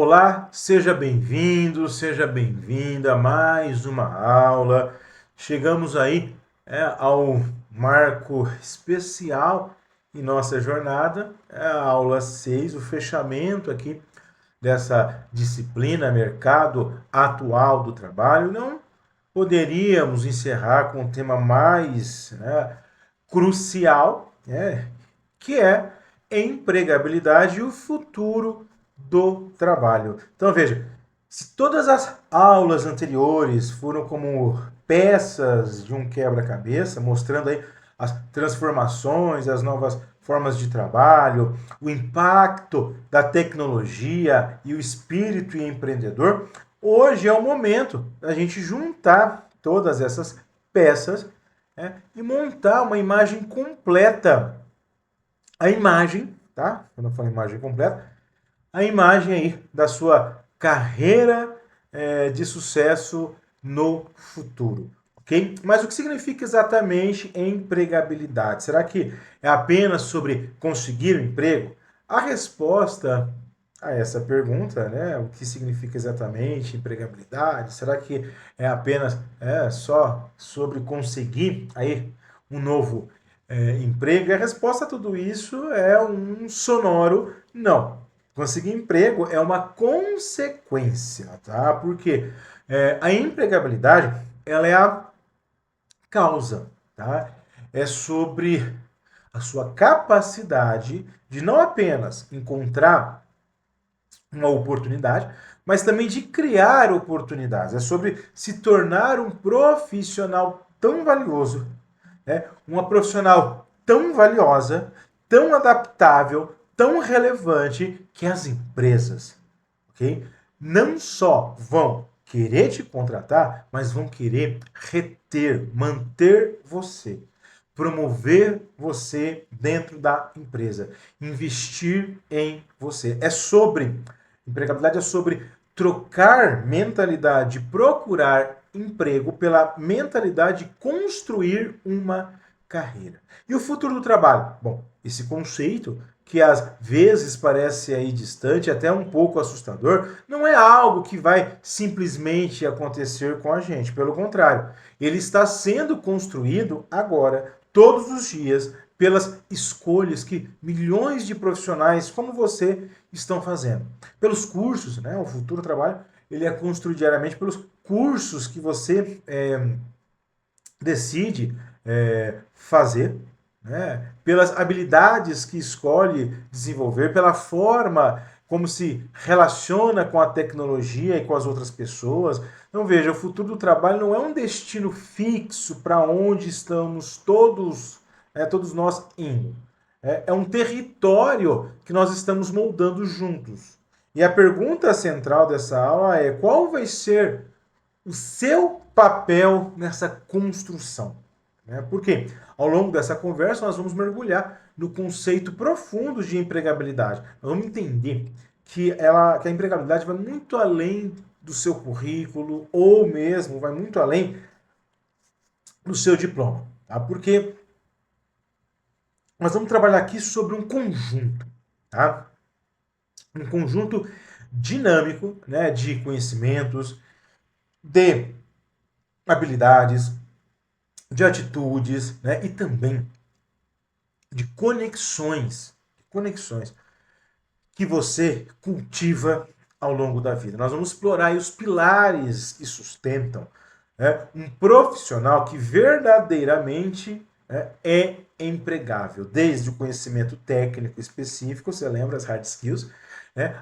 Olá, seja bem-vindo, seja bem-vinda a mais uma aula. Chegamos aí ao marco especial em nossa jornada, a aula 6, o fechamento aqui dessa disciplina Mercado Atual do Trabalho. Não poderíamos encerrar com um tema mais crucial, que é empregabilidade e o futuro do trabalho. Então veja, se todas as aulas anteriores foram como peças de um quebra-cabeça, mostrando aí as transformações, as novas formas de trabalho, o impacto da tecnologia e o espírito empreendedor, hoje é o momento da gente juntar todas essas peças e montar uma imagem completa. A imagem, tá? Quando eu falo imagem completa, a imagem aí da sua carreira de sucesso no futuro, ok? Mas o que significa exatamente empregabilidade? Será que é apenas sobre conseguir um emprego? A resposta a essa pergunta, né, o que significa exatamente empregabilidade? Será que é apenas só sobre conseguir aí um novo emprego? E a resposta a tudo isso é um sonoro não. Conseguir emprego é uma consequência, tá? Porque a empregabilidade, ela é a causa, tá? É sobre a sua capacidade de não apenas encontrar uma oportunidade, mas também de criar oportunidades. É sobre se tornar um profissional tão valioso, uma profissional tão valiosa, tão adaptável, tão relevante que as empresas, ok? Não só vão querer te contratar, mas vão querer reter, manter você, promover você dentro da empresa, investir em você. É sobre empregabilidade, é sobre trocar mentalidade, procurar emprego pela mentalidade de construir uma carreira. E o futuro do trabalho? Bom, esse conceito que às vezes parece aí distante, até um pouco assustador, não é algo que vai simplesmente acontecer com a gente. Pelo contrário, ele está sendo construído agora, todos os dias, pelas escolhas que milhões de profissionais como você estão fazendo. Pelos cursos, né? O futuro trabalho ele é construído diariamente pelos cursos que você decide fazer, né? Pelas habilidades que escolhe desenvolver, pela forma como se relaciona com a tecnologia e com as outras pessoas. Então veja, o futuro do trabalho não é um destino fixo para onde estamos todos nós indo. É um território que nós estamos moldando juntos. E a pergunta central dessa aula é: qual vai ser o seu papel nessa construção? Porque ao longo dessa conversa nós vamos mergulhar no conceito profundo de empregabilidade. Nós vamos entender que a empregabilidade vai muito além do seu currículo ou mesmo vai muito além do seu diploma. Tá? Porque nós vamos trabalhar aqui sobre um conjunto. Tá? Um conjunto dinâmico, né, de conhecimentos, de habilidades, de atitudes, né, e também de conexões que você cultiva ao longo da vida. Nós vamos explorar os pilares que sustentam um profissional que verdadeiramente é empregável, desde o conhecimento técnico específico, você lembra as hard skills,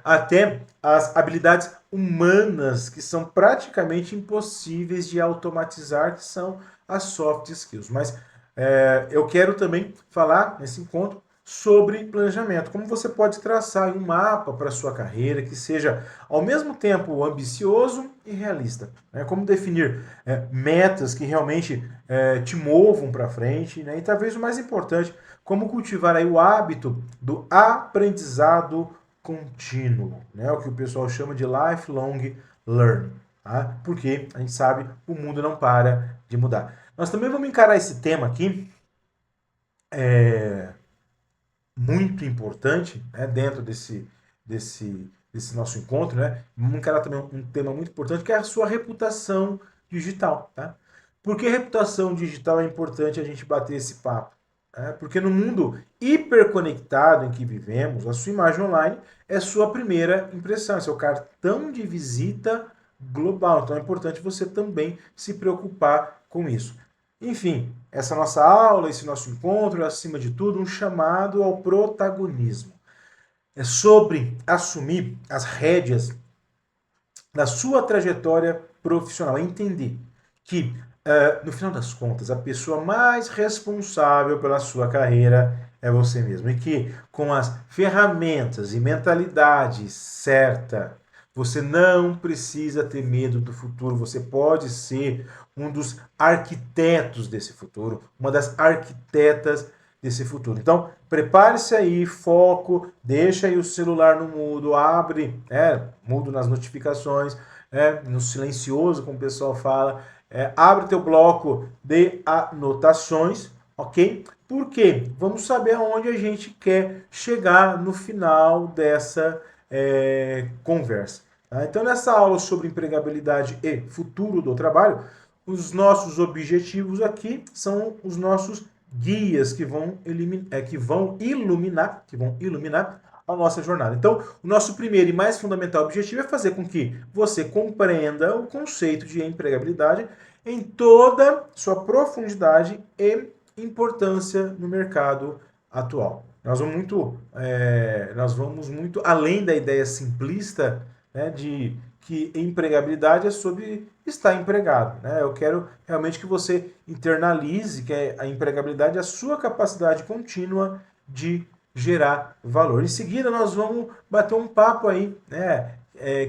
até as habilidades humanas que são praticamente impossíveis de automatizar, que são as soft skills. Mas eu quero também falar nesse encontro sobre planejamento. Como você pode traçar um mapa para a sua carreira que seja ao mesmo tempo ambicioso e realista. Como definir metas que realmente te movam para frente. E talvez o mais importante, como cultivar aí o hábito do aprendizado contínuo, o que o pessoal chama de lifelong learning. Tá? Porque a gente sabe o mundo não para de mudar. Nós também vamos encarar esse tema aqui muito importante dentro desse desse nosso encontro, né? Vamos encarar também um tema muito importante, que é a sua reputação digital, tá? Por que reputação digital é importante a gente bater esse papo? Porque no mundo hiperconectado em que vivemos, a sua imagem online é sua primeira impressão, é seu cartão de visita global. Então é importante você também se preocupar com isso. Enfim, essa nossa aula, esse nosso encontro é, acima de tudo, um chamado ao protagonismo. É sobre assumir as rédeas da sua trajetória profissional. Entender que, no final das contas, a pessoa mais responsável pela sua carreira é você mesmo. E que, com as ferramentas e mentalidade certa, você não precisa ter medo do futuro. Você pode ser um dos arquitetos desse futuro, uma das arquitetas desse futuro. Então, prepare-se aí, foco, deixa aí o celular no mudo, abre, mudo nas notificações, no silencioso, como o pessoal fala, abre teu bloco de anotações, ok? Por quê? Vamos saber aonde a gente quer chegar no final dessa conversa. Tá? Então, nessa aula sobre empregabilidade e futuro do trabalho, os nossos objetivos aqui são os nossos guias que vão iluminar a nossa jornada. Então, o nosso primeiro e mais fundamental objetivo é fazer com que você compreenda o conceito de empregabilidade em toda sua profundidade e importância no mercado atual. Nós vamos muito além da ideia simplista, né, de que empregabilidade é sobre estar empregado. Né? Eu quero realmente que você internalize que a empregabilidade é a sua capacidade contínua de gerar valor. Em seguida, nós vamos bater um papo aí, né,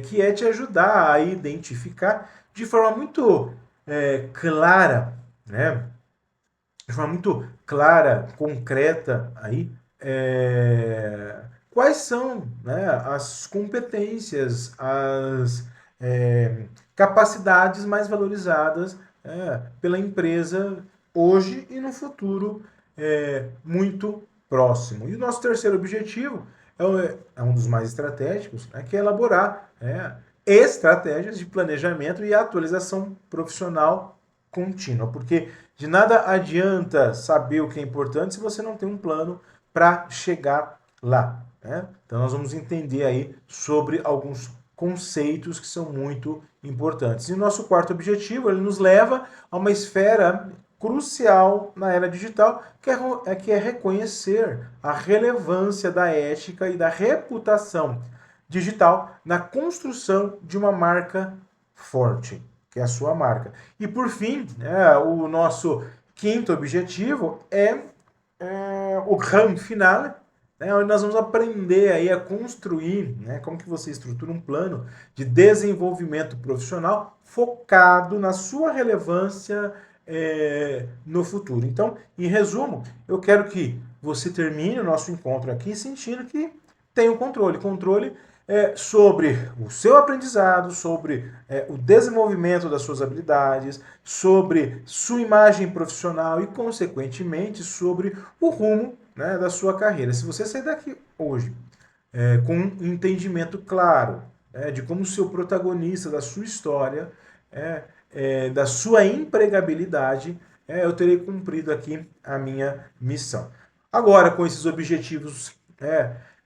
que é te ajudar a identificar de forma muito clara, né, de forma muito clara, concreta aí, quais são, né, as competências, as capacidades mais valorizadas pela empresa hoje e no futuro muito próximo. E o nosso terceiro objetivo é um dos mais estratégicos, né, que é elaborar estratégias de planejamento e atualização profissional contínua, porque de nada adianta saber o que é importante se você não tem um plano para chegar lá. Né? Então nós vamos entender aí sobre alguns conceitos que são muito importantes. E o nosso quarto objetivo, ele nos leva a uma esfera crucial na era digital, que é reconhecer a relevância da ética e da reputação digital na construção de uma marca forte, que é a sua marca. E por fim, o nosso quinto objetivo é o grande finale, né, onde nós vamos aprender aí a construir, né, como que você estrutura um plano de desenvolvimento profissional focado na sua relevância no futuro. Então, em resumo, eu quero que você termine o nosso encontro aqui sentindo que tem o controle. Controle sobre o seu aprendizado, sobre o desenvolvimento das suas habilidades, sobre sua imagem profissional e, consequentemente, sobre o rumo, né, da sua carreira. Se você sair daqui hoje com um entendimento claro de como ser o protagonista da sua história, da sua empregabilidade, eu terei cumprido aqui a minha missão. Agora, com esses objetivos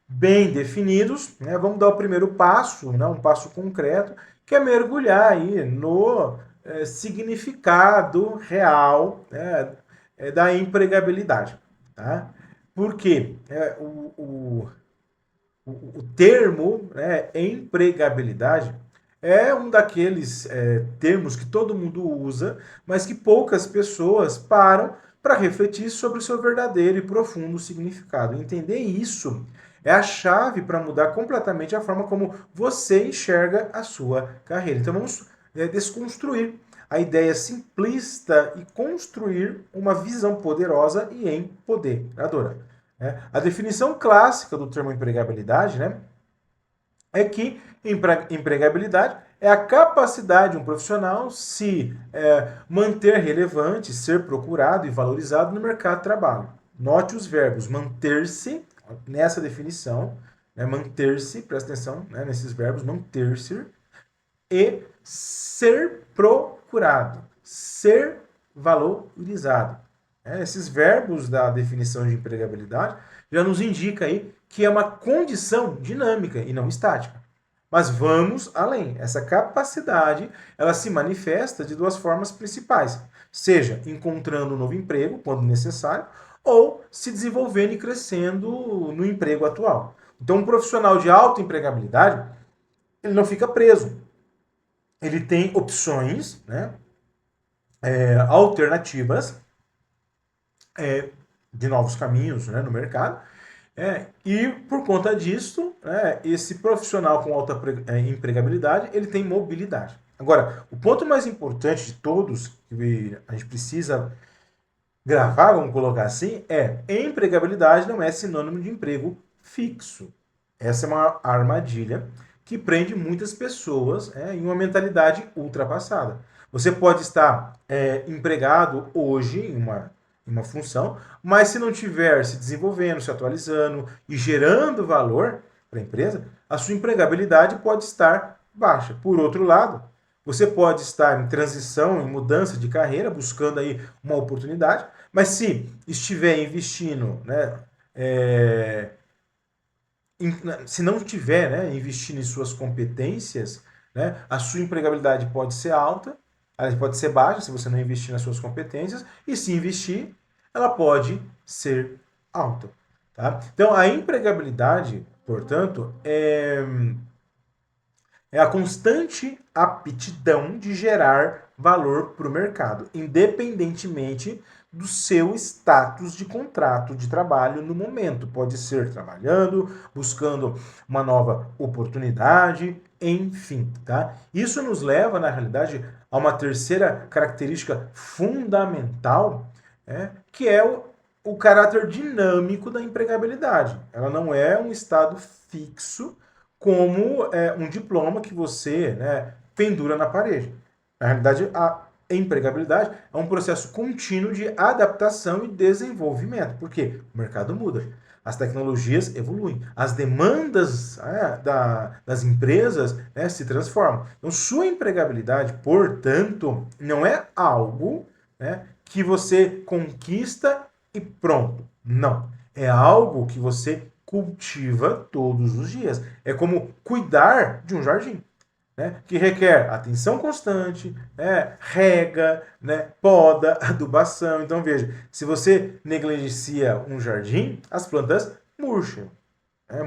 bem definidos, né, vamos dar o primeiro passo, né, um passo concreto, que é mergulhar aí no significado real da empregabilidade. Tá? Porque o termo empregabilidade é um daqueles termos que todo mundo usa, mas que poucas pessoas param para refletir sobre o seu verdadeiro e profundo significado. Entender isso é a chave para mudar completamente a forma como você enxerga a sua carreira. Então vamos desconstruir a ideia simplista e construir uma visão poderosa e empoderadora. A definição clássica do termo empregabilidade, né, é que empregabilidade é a capacidade de um profissional se manter relevante, ser procurado e valorizado no mercado de trabalho. Note os verbos manter-se nessa definição, né, manter-se, presta atenção, né, nesses verbos, manter-se, e ser procurado, ser valorizado. Esses verbos da definição de empregabilidade já nos indica aí que é uma condição dinâmica e não estática. Mas vamos além. Essa capacidade, ela se manifesta de duas formas principais. Seja encontrando um novo emprego, quando necessário, ou se desenvolvendo e crescendo no emprego atual. Então, um profissional de alta empregabilidade, ele não fica preso. Ele tem opções, né, alternativas, de novos caminhos, né, no mercado. E por conta disso, esse profissional com alta empregabilidade, ele tem mobilidade. Agora, o ponto mais importante de todos, que a gente precisa gravar, vamos colocar assim, empregabilidade não é sinônimo de emprego fixo. Essa é uma armadilha que prende muitas pessoas em uma mentalidade ultrapassada. Você pode estar empregado hoje em uma função, mas se não estiver se desenvolvendo, se atualizando e gerando valor para a empresa, a sua empregabilidade pode estar baixa. Por outro lado, você pode estar em transição, em mudança de carreira, buscando aí uma oportunidade, mas se estiver investindo, né, se não estiver, né, investindo em suas competências, né, a sua empregabilidade pode ser alta, ela pode ser baixa se você não investir nas suas competências, e se investir, ela pode ser alta. Tá? Então, a empregabilidade, portanto, é a constante aptidão de gerar valor para o mercado, independentemente do seu status de contrato de trabalho no momento. Pode ser trabalhando, buscando uma nova oportunidade, enfim. Tá? Isso nos leva, na realidade, a uma terceira característica fundamental, que é o caráter dinâmico da empregabilidade. Ela não é um estado fixo como um diploma que você, né, pendura na parede. Na realidade, a empregabilidade é um processo contínuo de adaptação e desenvolvimento, porque o mercado muda, as tecnologias evoluem, as demandas das empresas, né, se transformam. Então, sua empregabilidade, portanto, não é algo, né, que você conquista e pronto. Não. É algo que você cultiva todos os dias. É como cuidar de um jardim, né? Que requer atenção constante, rega, né? Poda, adubação. Então veja, se você negligencia um jardim, as plantas murcham,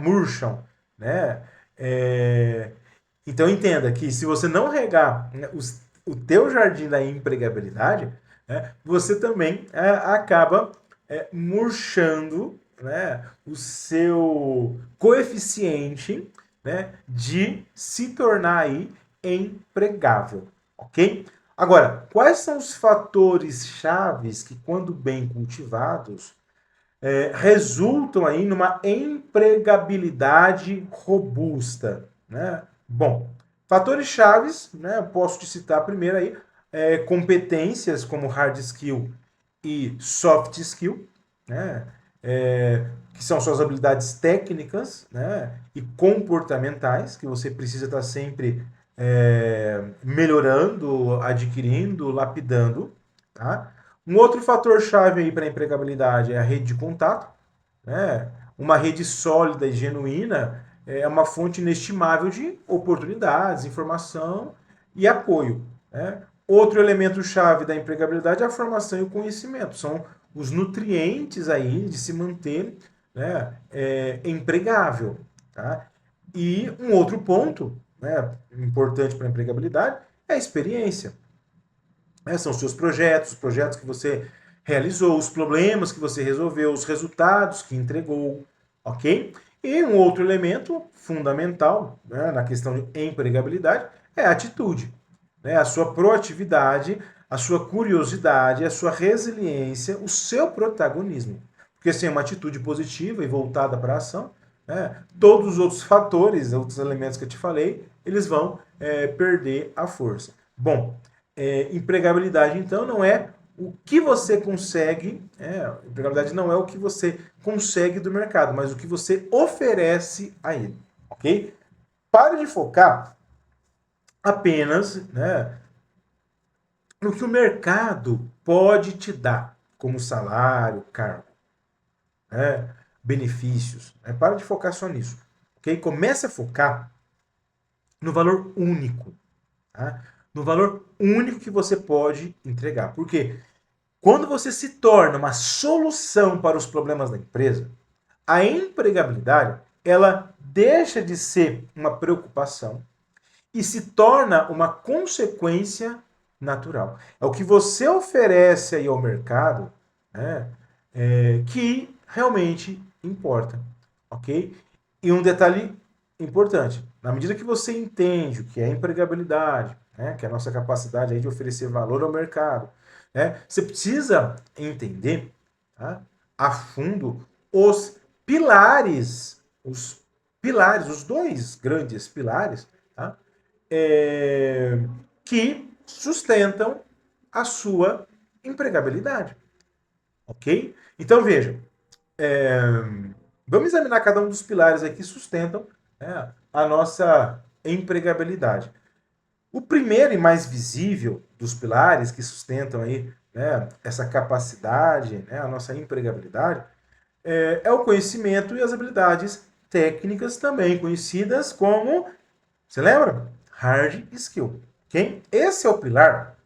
murcham, né? Então entenda que se você não regar, né, o teu jardim da empregabilidade, né, você também acaba murchando, né, o seu coeficiente, né, de se tornar aí empregável, ok? Agora, quais são os fatores chaves que, quando bem cultivados, resultam aí numa empregabilidade robusta, né? Bom, fatores chaves, né? Posso te citar primeiro aí competências como hard skill e soft skill, né? Que são suas habilidades técnicas, né? E comportamentais que você precisa estar sempre melhorando, adquirindo, lapidando, tá? Um outro fator chave aí para a empregabilidade é a rede de contato, né? Uma rede sólida e genuína é uma fonte inestimável de oportunidades, informação e apoio, né? Outro elemento chave da empregabilidade é a formação e o conhecimento. São os nutrientes aí de se manter, né, empregável. Tá? E um outro ponto, né, importante para a empregabilidade é a experiência. São os seus projetos, os projetos que você realizou, os problemas que você resolveu, os resultados que entregou, ok? E um outro elemento fundamental, né, na questão de empregabilidade é a atitude, né? A sua proatividade, a sua curiosidade, a sua resiliência, o seu protagonismo. Porque sem uma atitude positiva e voltada para a ação, né, todos os outros fatores, outros elementos que eu te falei, eles vão perder a força. Bom, empregabilidade, então, não é o que você consegue, empregabilidade não é o que você consegue do mercado, mas o que você oferece a ele, ok? Pare de focar apenas, né, no que o mercado pode te dar, como salário, cargo, né, benefícios. Né? Para de focar só nisso, ok? Comece a focar no valor único, tá? No valor único que você pode entregar. Porque quando você se torna uma solução para os problemas da empresa, a empregabilidade ela deixa de ser uma preocupação e se torna uma consequência natural. É o que você oferece aí ao mercado, né, que realmente importa, ok? E um detalhe importante, na medida que você entende o que é empregabilidade, né, que é a nossa capacidade aí de oferecer valor ao mercado, né, você precisa entender, tá, a fundo os pilares, os dois grandes pilares, tá, é, que sustentam a sua empregabilidade, ok? Então veja, é, vamos examinar cada um dos pilares aqui que sustentam, né, a nossa empregabilidade. O primeiro e mais visível dos pilares que sustentam aí, né, essa capacidade, né, a nossa empregabilidade, é o conhecimento e as habilidades técnicas, também conhecidas como, você lembra? Hard skill. Okay? Esse é o pilar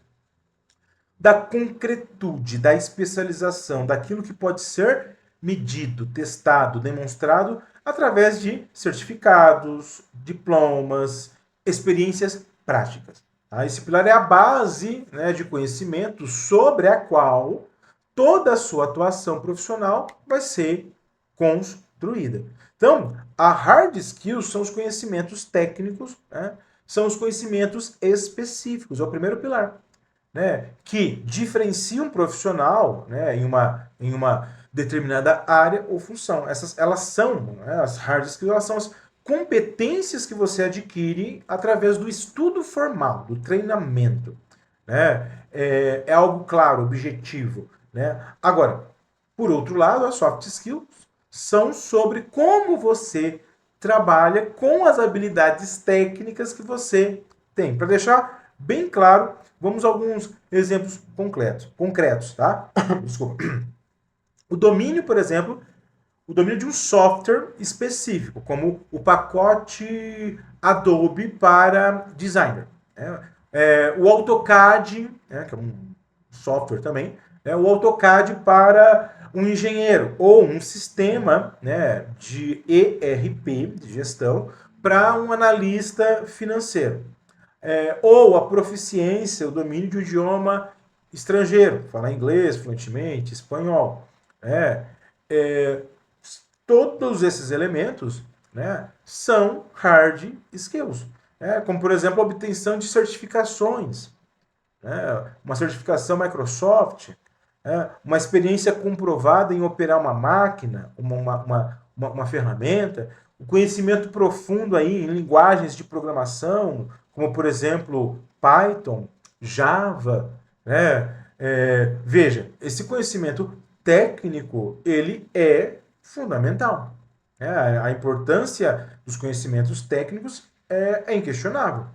da concretude, da especialização, daquilo que pode ser medido, testado, demonstrado através de certificados, diplomas, experiências práticas. Tá? Esse pilar é a base, né, de conhecimento sobre a qual toda a sua atuação profissional vai ser construída. Então, a hard skills são os conhecimentos técnicos, né, são os conhecimentos específicos, é o primeiro pilar, né, que diferencia um profissional, né, em uma determinada área ou função. Elas são, né, as hard skills, elas são as competências que você adquire através do estudo formal, do treinamento. Né? É algo claro, objetivo. Né? Agora, por outro lado, as soft skills são sobre como você trabalha com as habilidades técnicas que você tem. Para deixar bem claro, vamos a alguns exemplos concretos, tá? Desculpa. O domínio, por exemplo, o domínio de um software específico, como o pacote Adobe para designer. Né? O AutoCAD, né, que é um software também, né, o AutoCAD para um engenheiro, ou um sistema, né, de ERP, de gestão, para um analista financeiro. Ou a proficiência, o domínio de um idioma estrangeiro, falar inglês fluentemente, espanhol. É, é, todos esses elementos, né, são hard skills. Como, por exemplo, a obtenção de certificações, né, uma certificação Microsoft, uma experiência comprovada em operar uma máquina, uma ferramenta, o conhecimento profundo aí em linguagens de programação, como, por exemplo, Python, Java. Né? Veja, esse conhecimento técnico, ele é fundamental. A importância dos conhecimentos técnicos é inquestionável.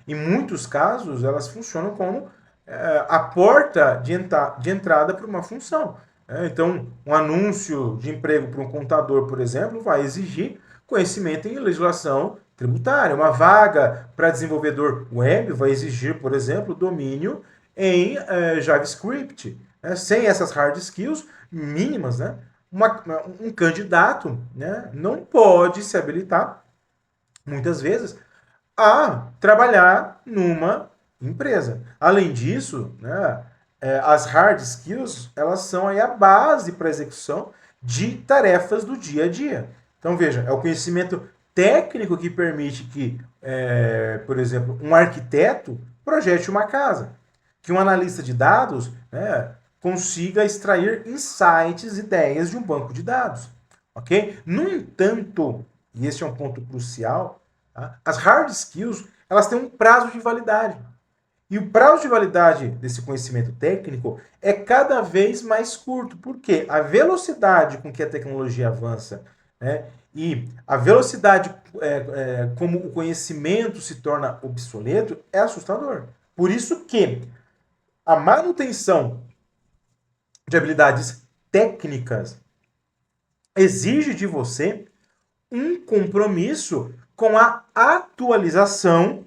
Em muitos casos, elas funcionam como a porta de entrada para uma função. Então, um anúncio de emprego para um contador, por exemplo, vai exigir conhecimento em legislação tributária. Uma vaga para desenvolvedor web vai exigir, por exemplo, domínio em JavaScript. Sem essas hard skills mínimas, né, um candidato, né, não pode se habilitar, muitas vezes, a trabalhar numa empresa. Além disso, né, as hard skills, elas são aí a base para a execução de tarefas do dia a dia. Então, veja, é o conhecimento técnico que permite que, por exemplo, um arquiteto projete uma casa, que um analista de dados, né, consiga extrair insights, ideias de um banco de dados. Ok? No entanto, e esse é um ponto crucial, tá? As hard skills, elas têm um prazo de validade. E o prazo de validade desse conhecimento técnico é cada vez mais curto, porque a velocidade com que a tecnologia avança, né, e a velocidade como o conhecimento se torna obsoleto é assustador. Por isso que a manutenção de habilidades técnicas exige de você um compromisso com a atualização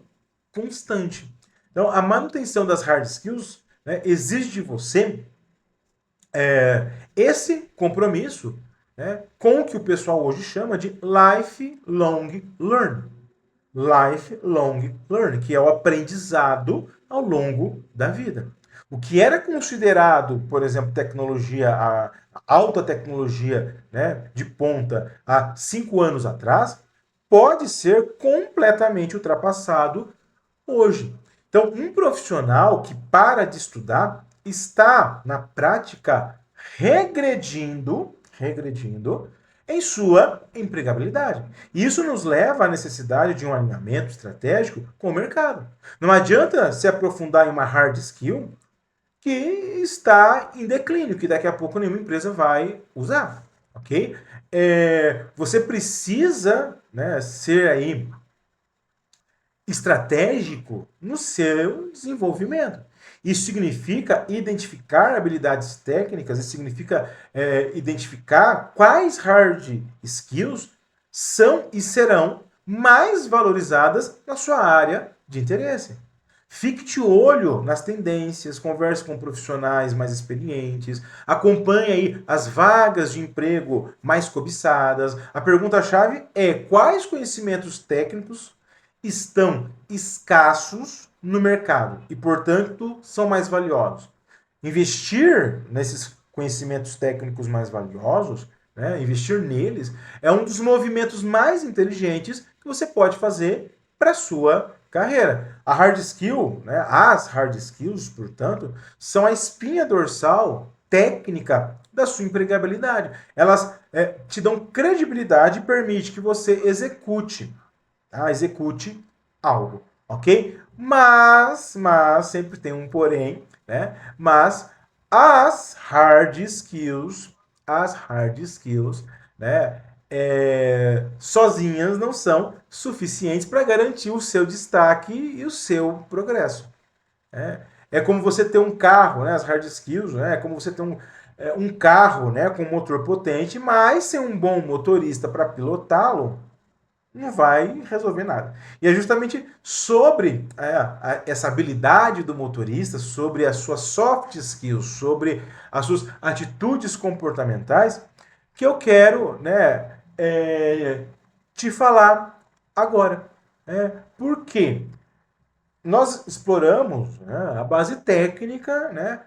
constante. Então, a manutenção das hard skills, né, exige de você esse compromisso, né, com o que o pessoal hoje chama de lifelong learning. Lifelong learning, que é o aprendizado ao longo da vida. O que era considerado, por exemplo, tecnologia, a alta tecnologia, né, de ponta há 5 anos atrás, pode ser completamente ultrapassado hoje. Então, um profissional que para de estudar está, na prática, regredindo em sua empregabilidade. E isso nos leva à necessidade de um alinhamento estratégico com o mercado. Não adianta se aprofundar em uma hard skill que está em declínio, que daqui a pouco nenhuma empresa vai usar, ok? Você precisa, né, ser aí estratégico no seu desenvolvimento. Isso significa identificar habilidades técnicas, isso significa identificar quais hard skills são e serão mais valorizadas na sua área de interesse. Fique de olho nas tendências, converse com profissionais mais experientes, acompanhe aí as vagas de emprego mais cobiçadas. A pergunta-chave é: quais conhecimentos técnicos estão escassos no mercado e, portanto, são mais valiosos? Investir nesses conhecimentos técnicos mais valiosos, né, investir neles, é um dos movimentos mais inteligentes que você pode fazer para a sua carreira. A hard skill, né, as hard skills, portanto, são a espinha dorsal técnica da sua empregabilidade. Elas te dão credibilidade e permite que você execute, tá? Execute algo, ok? Mas sempre tem um porém, né? Mas as hard skills, né? Sozinhas não são suficientes para garantir o seu destaque e o seu progresso. É como você ter um carro, né? As hard skills, né? É como você ter um carro, né? Com motor potente, mas sem um bom motorista para pilotá-lo, não vai resolver nada. E é justamente sobre essa habilidade do motorista, sobre as suas soft skills, sobre as suas atitudes comportamentais, que eu quero, né, te falar agora. Por quê? Nós exploramos, né, a base técnica, né,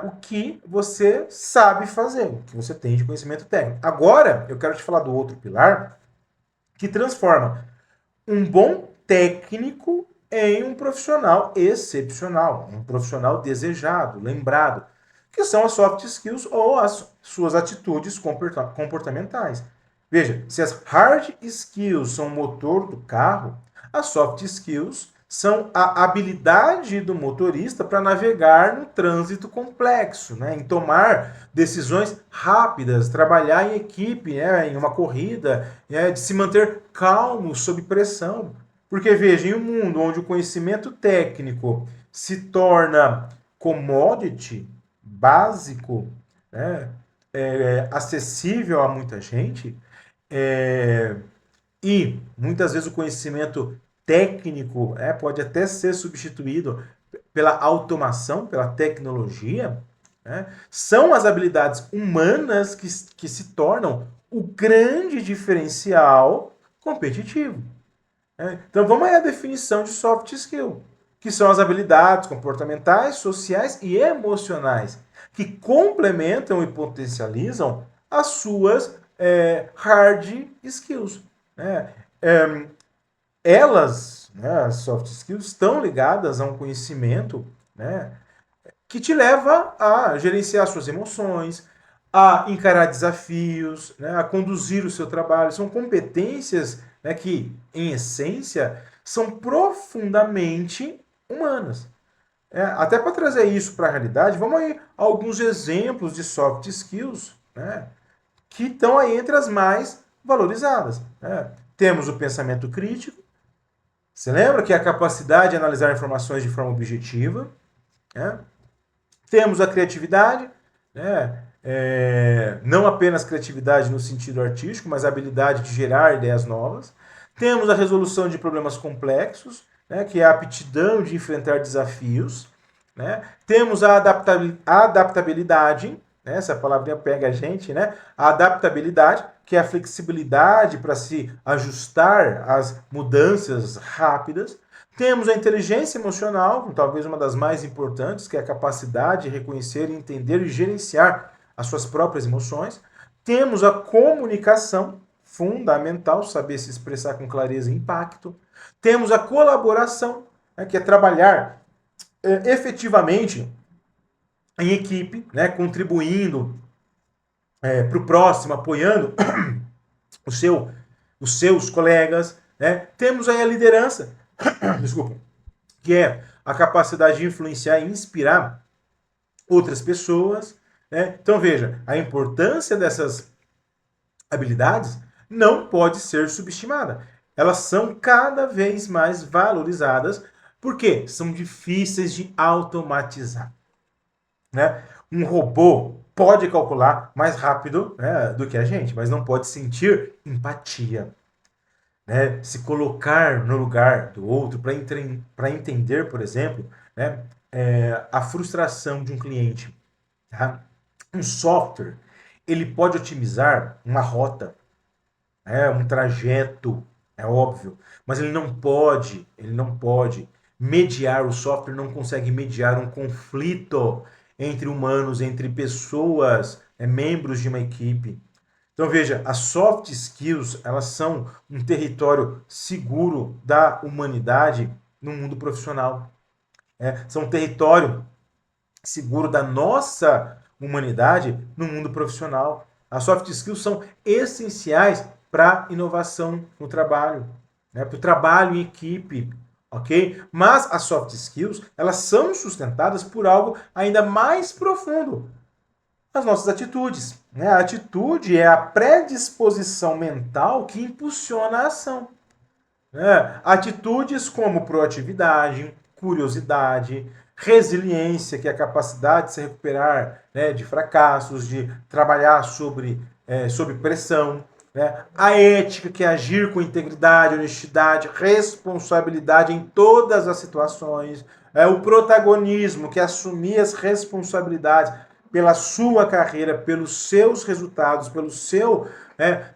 o que você sabe fazer, o que você tem de conhecimento técnico. Agora, eu quero te falar do outro pilar que transforma um bom técnico em um profissional excepcional, um profissional desejado, lembrado, que são as soft skills ou as suas atitudes comportamentais. Veja, se as hard skills são o motor do carro, as soft skills são a habilidade do motorista para navegar no trânsito complexo, né? Em tomar decisões rápidas, trabalhar em equipe, né? Em uma corrida, de se manter calmo sob pressão. Porque veja, em um mundo onde o conhecimento técnico se torna commodity, básico, né? Acessível a muita gente, e muitas vezes o conhecimento técnico pode até ser substituído pela automação, pela tecnologia, né? São as habilidades humanas que se tornam o grande diferencial competitivo. Então vamos aí à definição de soft skill, que são as habilidades comportamentais, sociais e emocionais, que complementam e potencializam as suas hard skills. Né? Elas, né, as soft skills, estão ligadas a um conhecimento, né, que te leva a gerenciar suas emoções, a encarar desafios, né, a conduzir o seu trabalho. São competências, né, que, em essência, são profundamente humanas. Até para trazer isso para a realidade, vamos aí a alguns exemplos de soft skills, né, que estão aí entre as mais valorizadas. Né? Temos o pensamento crítico. Você lembra que é a capacidade de analisar informações de forma objetiva. Né? Temos a criatividade, né? Não apenas criatividade no sentido artístico, mas a habilidade de gerar ideias novas. Temos a resolução de problemas complexos, né? Que é a aptidão de enfrentar desafios. Né? Temos a adaptabilidade, né? Essa palavrinha pega a gente, né? A adaptabilidade, que é a flexibilidade para se ajustar às mudanças rápidas. Temos a inteligência emocional, talvez uma das mais importantes, que é a capacidade de reconhecer, entender e gerenciar as suas próprias emoções. Temos a comunicação, fundamental, saber se expressar com clareza e impacto. Temos a colaboração, né, que é trabalhar efetivamente em equipe, né, contribuindo para o próximo, apoiando os seus colegas. Né? Temos aí a liderança, desculpa, que é a capacidade de influenciar e inspirar outras pessoas. Né? Então veja, a importância dessas habilidades não pode ser subestimada. Elas são cada vez mais valorizadas porque são difíceis de automatizar. Né? Um robô pode calcular mais rápido, né, do que a gente, mas não pode sentir empatia. Né? Se colocar no lugar do outro para entender, por exemplo, né, a frustração de um cliente. Tá? Um software, ele pode otimizar uma rota, um trajeto, é óbvio, mas ele não pode mediar, o software não consegue mediar um conflito entre humanos, entre pessoas, membros de uma equipe. Então veja, as soft skills, elas são um território seguro da humanidade no mundo profissional. São um território seguro da nossa humanidade no mundo profissional. As soft skills são essenciais para a inovação no trabalho, né? Para o trabalho em equipe, ok? Mas as soft skills, elas são sustentadas por algo ainda mais profundo, as nossas atitudes. Né? A atitude é a predisposição mental que impulsiona a ação. Né? Atitudes como proatividade, curiosidade, resiliência, que é a capacidade de se recuperar, né, de fracassos, de trabalhar sob pressão. Né? A ética, que é agir com integridade, honestidade, responsabilidade em todas as situações. O protagonismo, que é assumir as responsabilidades pela sua carreira, pelos seus resultados, pelo seu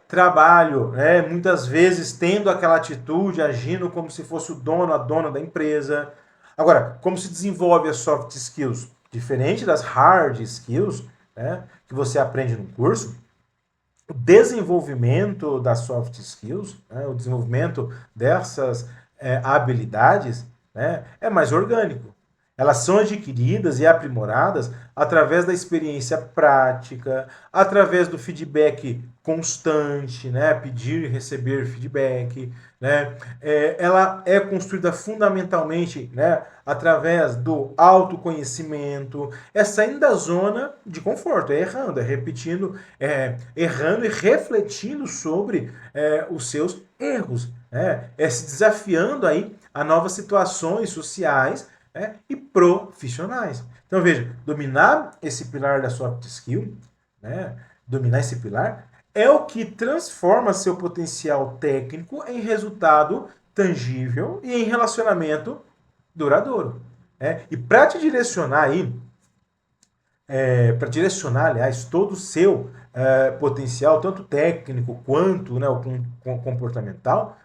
trabalho, muitas vezes tendo aquela atitude, agindo como se fosse o dono, a dona da empresa. Agora, como se desenvolve as soft skills? Diferente das hard skills, que você aprende no curso, o desenvolvimento das soft skills, o desenvolvimento dessas habilidades, é mais orgânico. Elas são adquiridas e aprimoradas através da experiência prática, através do feedback constante, né? Pedir e receber feedback. Né? Ela é construída fundamentalmente, né, através do autoconhecimento, saindo da zona de conforto, errando, repetindo, errando e refletindo sobre os seus erros. Se desafiando aí a novas situações sociais e profissionais. Então veja, dominar esse pilar da soft skill, dominar esse pilar, é o que transforma seu potencial técnico em resultado tangível e em relacionamento duradouro. E para te direcionar aí, aliás, todo o seu potencial, tanto técnico quanto, né, o comportamental,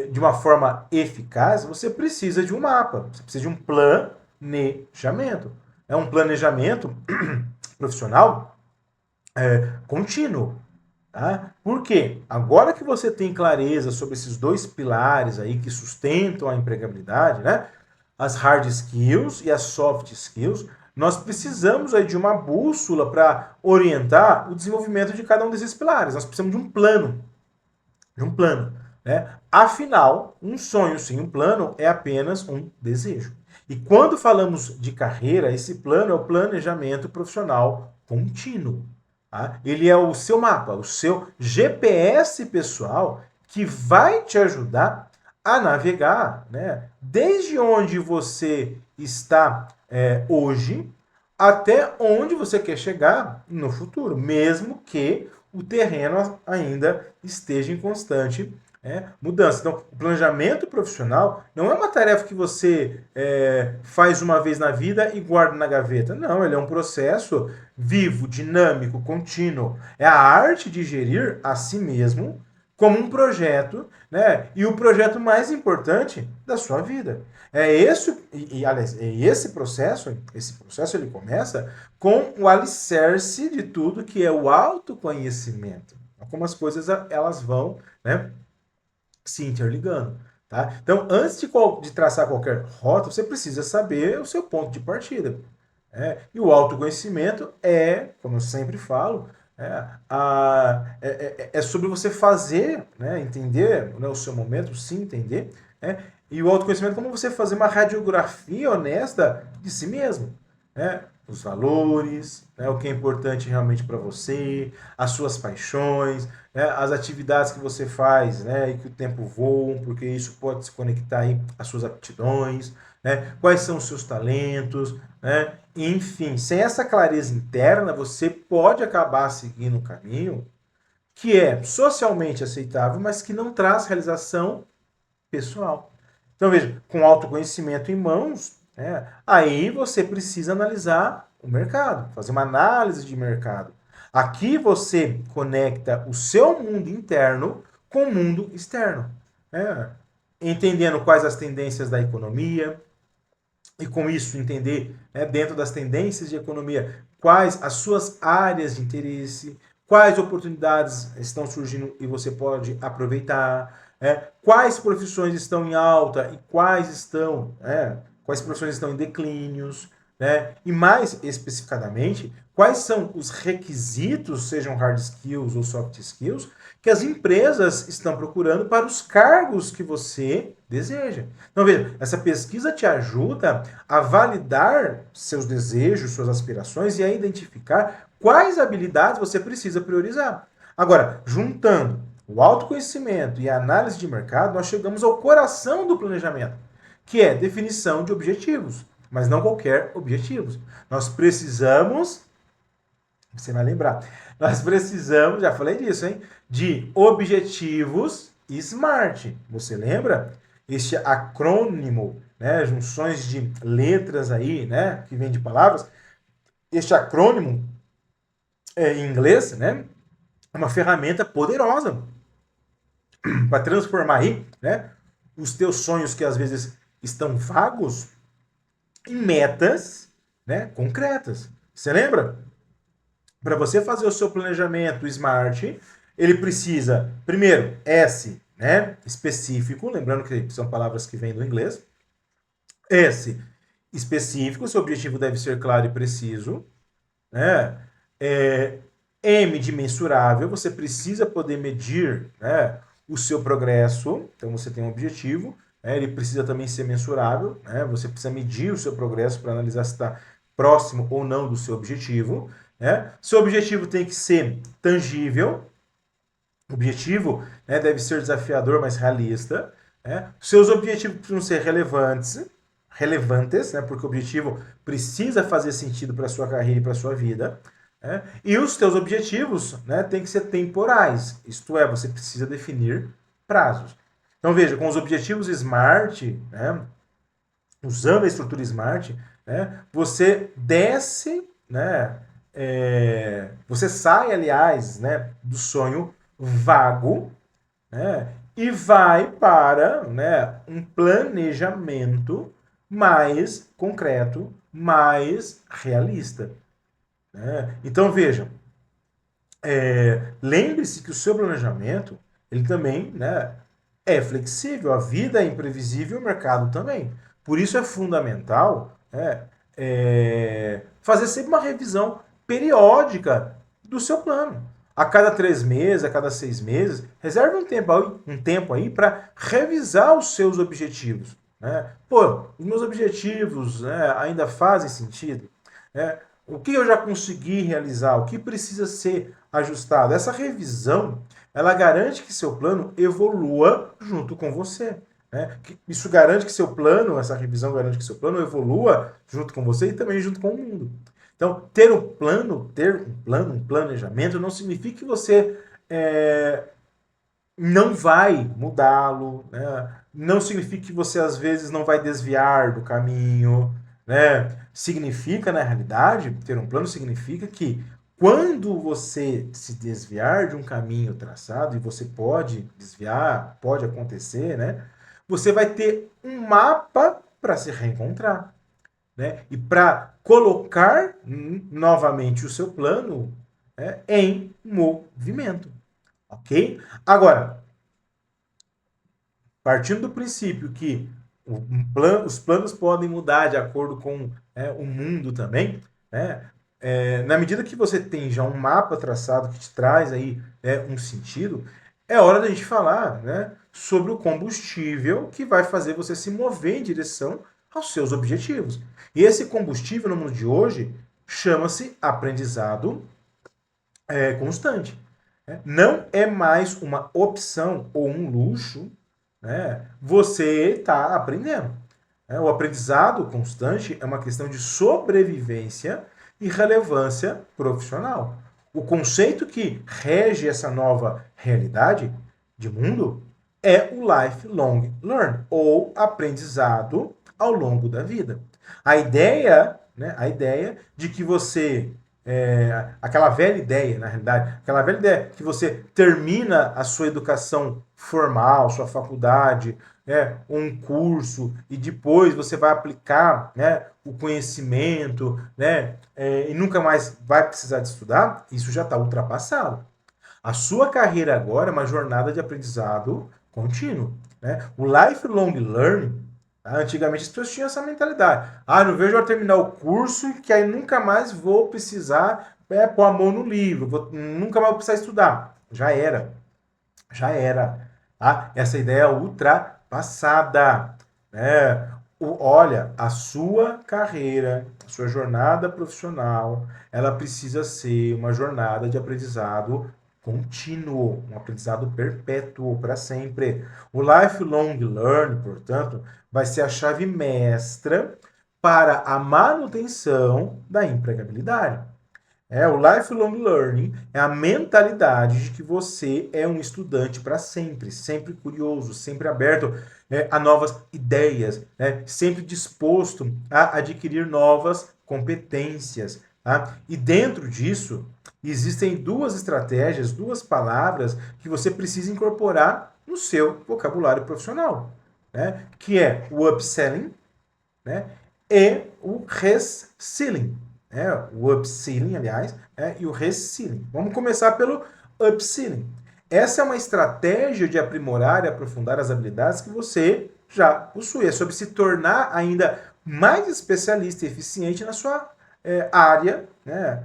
de uma forma eficaz, você precisa de um mapa, você precisa de um planejamento. É um planejamento profissional contínuo. Tá? Por quê? Agora que você tem clareza sobre esses dois pilares aí que sustentam a empregabilidade, né? As hard skills e as soft skills, nós precisamos aí de uma bússola para orientar o desenvolvimento de cada um desses pilares. Nós precisamos de um plano. né? Afinal, um sonho sem um plano é apenas um desejo. E quando falamos de carreira, esse plano é o planejamento profissional contínuo. Tá? Ele é o seu mapa, o seu GPS pessoal que vai te ajudar a navegar, né? Desde onde você está hoje até onde você quer chegar no futuro, mesmo que o terreno ainda esteja em constante mudança. Então, o planejamento profissional não é uma tarefa que você faz uma vez na vida e guarda na gaveta. Não, ele é um processo vivo, dinâmico, contínuo. É a arte de gerir a si mesmo como um projeto, né? E o projeto mais importante da sua vida. Aliás, esse processo ele começa com o alicerce de tudo que é o autoconhecimento. Como as coisas elas vão, né, se interligando. Tá? Então, antes de traçar qualquer rota, você precisa saber o seu ponto de partida. E o autoconhecimento como eu sempre falo, é sobre você fazer, né, entender, né, o seu momento, se entender, e o autoconhecimento é como você fazer uma radiografia honesta de si mesmo. Né? Os valores, né, o que é importante realmente para você, as suas paixões, né, as atividades que você faz, né, e que o tempo voa, porque isso pode se conectar aí às suas aptidões, né, quais são os seus talentos, né, enfim, sem essa clareza interna, você pode acabar seguindo um caminho que é socialmente aceitável, mas que não traz realização pessoal. Então, veja, com autoconhecimento em mãos, aí você precisa analisar o mercado, fazer uma análise de mercado. Aqui você conecta o seu mundo interno com o mundo externo, entendendo quais as tendências da economia, e com isso entender, dentro das tendências de economia, quais as suas áreas de interesse, quais oportunidades estão surgindo e você pode aproveitar, quais profissões estão em alta e quais profissões estão em declínios, e mais especificadamente, quais são os requisitos, sejam hard skills ou soft skills, que as empresas estão procurando para os cargos que você deseja. Então, veja, essa pesquisa te ajuda a validar seus desejos, suas aspirações e a identificar quais habilidades você precisa priorizar. Agora, juntando o autoconhecimento e a análise de mercado, nós chegamos ao coração do planejamento, que é definição de objetivos, mas não qualquer objetivos. Nós precisamos, você vai lembrar, nós precisamos, já falei disso, hein, de objetivos SMART. Você lembra? Este acrônimo, né, junções de letras aí, né, que vem de palavras. Este acrônimo em inglês, né, é uma ferramenta poderosa para transformar aí, né, os teus sonhos que às vezes estão vagos em metas, né, concretas. Você lembra? Para você fazer o seu planejamento SMART, ele precisa, primeiro, S, né, específico, lembrando que são palavras que vêm do inglês. S, específico, seu objetivo deve ser claro e preciso. Né? M, de mensurável, você precisa poder medir, né, o seu progresso, então você tem um objetivo, ele precisa também ser mensurável, né? Você precisa medir o seu progresso para analisar se está próximo ou não do seu objetivo. Seu objetivo tem que ser tangível, o objetivo, deve ser desafiador, mas realista. Seus objetivos precisam ser relevantes, porque o objetivo precisa fazer sentido para a sua carreira e para a sua vida. E os teus objetivos, têm que ser temporais, isto é, você precisa definir prazos. Então veja, com os objetivos SMART, usando a estrutura SMART, você desce, você sai, aliás, do sonho vago, e vai para, um planejamento mais concreto, mais realista. Então veja, lembre-se que o seu planejamento ele também é flexível, a vida é imprevisível, o mercado também. Por isso é fundamental fazer sempre uma revisão periódica do seu plano. a cada 3 meses, a cada 6 meses, reserve um tempo aí para revisar os seus objetivos. Né? Pô, os meus objetivos, né, ainda fazem sentido? Né? O que eu já consegui realizar? O que precisa ser ajustado? Essa revisão, ela garante que seu plano evolua junto com você. Né? Isso garante que seu plano, essa revisão garante que seu plano evolua junto com você e também junto com o mundo. Então, ter um plano, um planejamento, não significa que você não vai mudá-lo, né? Não significa que você às vezes não vai desviar do caminho, né? Significa, na realidade, ter um plano significa que quando você se desviar de um caminho traçado, e você pode desviar, pode acontecer, né? Você vai ter um mapa para se reencontrar, né? E para colocar novamente o seu plano, né, em movimento, ok? Agora, partindo do princípio que os planos podem mudar de acordo com o mundo também, né? Na medida que você tem já um mapa traçado que te traz aí um sentido, é hora da gente falar, né, sobre o combustível que vai fazer você se mover em direção aos seus objetivos. E esse combustível no mundo de hoje chama-se aprendizado constante. Né? Não é mais uma opção ou um luxo, né, você está aprendendo. O aprendizado constante é uma questão de sobrevivência e relevância profissional. O conceito que rege essa nova realidade de mundo é o lifelong learning, ou aprendizado ao longo da vida. A ideia de que você aquela velha ideia, na realidade, aquela velha ideia que você termina a sua educação formal, sua faculdade, um curso, e depois você vai aplicar, né, o conhecimento, né, e nunca mais vai precisar de estudar, isso já está ultrapassado. A sua carreira agora é uma jornada de aprendizado contínuo. Né? O lifelong learning, antigamente as pessoas tinham essa mentalidade. Não vejo eu terminar o curso que aí nunca mais vou precisar pôr a mão no livro, nunca mais vou precisar estudar. Já era. Já era. Tá? Essa ideia é ultrapassada. Né? Olha, a sua carreira, a sua jornada profissional, ela precisa ser uma jornada de aprendizado contínuo, um aprendizado perpétuo para sempre. O lifelong learning, portanto, vai ser a chave mestra para a manutenção da empregabilidade. O lifelong learning é a mentalidade de que você é um estudante para sempre, sempre curioso, sempre aberto a novas ideias, né? Sempre disposto a adquirir novas competências. Tá? E dentro disso, existem duas estratégias, duas palavras que você precisa incorporar no seu vocabulário profissional, né? Que é o upselling, né? E o reskilling. O upskilling, aliás, e o reskilling. Vamos começar pelo upskilling. Essa é uma estratégia de aprimorar e aprofundar as habilidades que você já possui. É sobre se tornar ainda mais especialista e eficiente na sua área, né,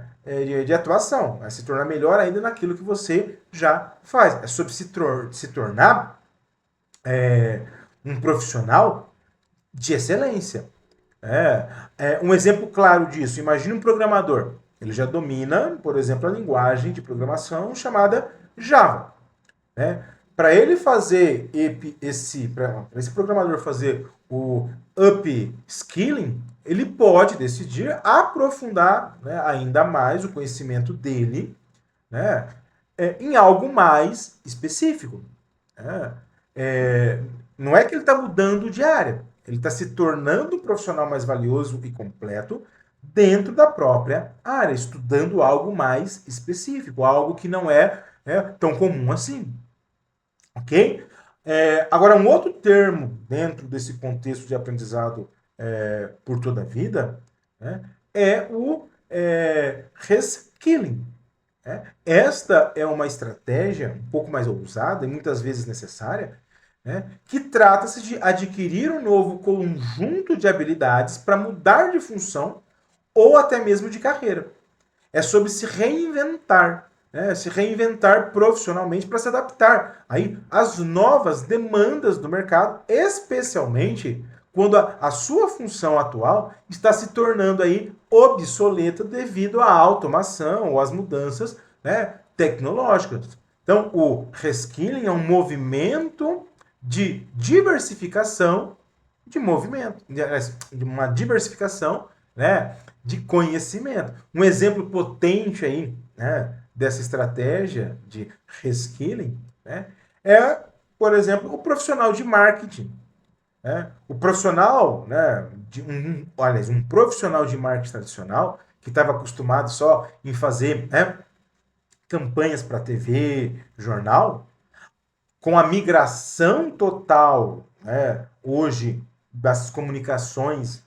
de atuação. É se tornar melhor ainda naquilo que você já faz. É sobre se tornar um profissional de excelência. Um exemplo claro disso, imagine um programador. Ele já domina, por exemplo, a linguagem de programação chamada Java. Né? Para ele fazer para esse programador fazer o upskilling, ele pode decidir aprofundar, né, ainda mais o conhecimento dele, né, em algo mais específico. Não é que ele está mudando de área, ele está se tornando um profissional mais valioso e completo dentro da própria área, estudando algo mais específico, algo que não é tão comum assim. Ok? Agora, um outro termo dentro desse contexto de aprendizado por toda a vida, né, é o reskilling. Esta é uma estratégia um pouco mais ousada e muitas vezes necessária, né, que trata-se de adquirir um novo conjunto de habilidades para mudar de função ou até mesmo de carreira. É sobre se reinventar, se reinventar profissionalmente para se adaptar aí às novas demandas do mercado, especialmente quando a sua função atual está se tornando aí obsoleta devido à automação ou às mudanças, tecnológicas. Então, o reskilling é um movimento de diversificação de movimento, de uma diversificação, de conhecimento. Um exemplo potente aí, dessa estratégia de reskilling, é, por exemplo, o profissional de marketing. O profissional, um profissional de marketing tradicional que estava acostumado só em fazer campanhas para TV, jornal, com a migração total, hoje, das comunicações,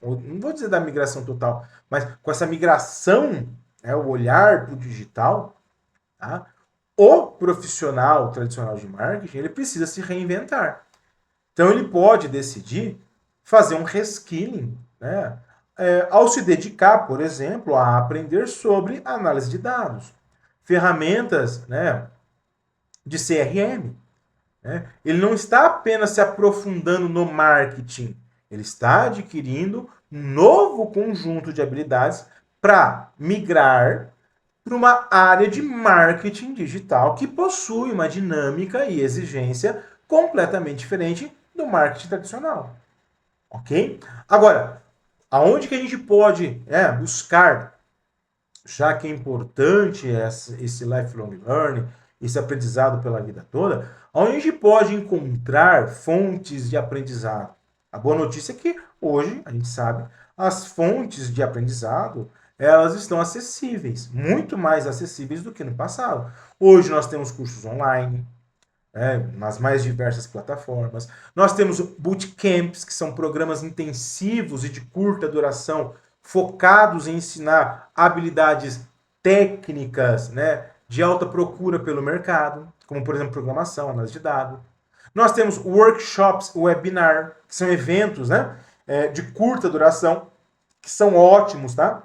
não vou dizer da migração total, mas com essa migração, o olhar para o digital, tá? O profissional tradicional de marketing, ele precisa se reinventar. Então, ele pode decidir fazer um reskilling, ao se dedicar, por exemplo, a aprender sobre análise de dados, ferramentas, de CRM. Ele não está apenas se aprofundando no marketing, ele está adquirindo um novo conjunto de habilidades para migrar para uma área de marketing digital que possui uma dinâmica e exigência completamente diferente do marketing tradicional. Ok? Agora, aonde que a gente pode buscar, já que é importante esse lifelong learning, esse aprendizado pela vida toda, onde a gente pode encontrar fontes de aprendizado? A boa notícia é que hoje, a gente sabe, as fontes de aprendizado, elas estão acessíveis, muito mais acessíveis do que no passado. Hoje nós temos cursos online, nas mais diversas plataformas. Nós temos bootcamps, que são programas intensivos e de curta duração, focados em ensinar habilidades técnicas, de alta procura pelo mercado, como, por exemplo, programação, análise de dados. Nós temos workshops, webinar, que são eventos, de curta duração, que são ótimos, tá?